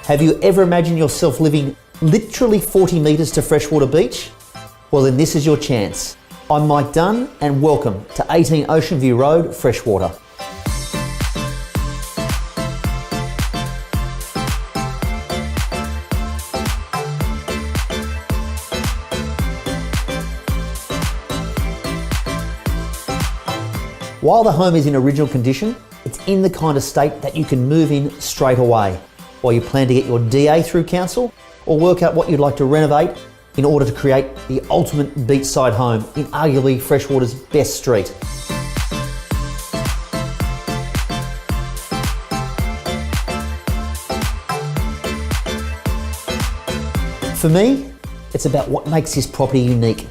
Have you ever imagined yourself living literally 40 metres to Freshwater Beach? Well, then this is your chance. I'm Mike Dunn and welcome to 18 Ocean View Road, Freshwater. While the home is in original condition, it's in the kind of state that you can move in straight away while you plan to get your DA through council or work out what you'd like to renovate in order to create the ultimate beachside home in arguably Freshwater's best street. For me, it's about what makes this property unique.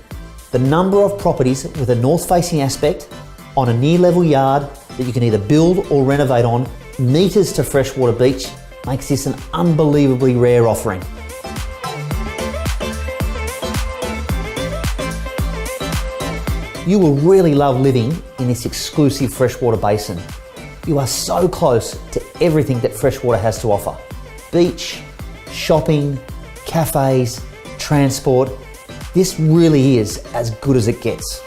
The number of properties with a north-facing aspect on a near-level yard that you can either build or renovate on metres to Freshwater Beach makes this an unbelievably rare offering. You will really love living in this exclusive freshwater basin. You are so close to everything that Freshwater has to offer. Beach, shopping, cafes, transport. This really is as good as it gets.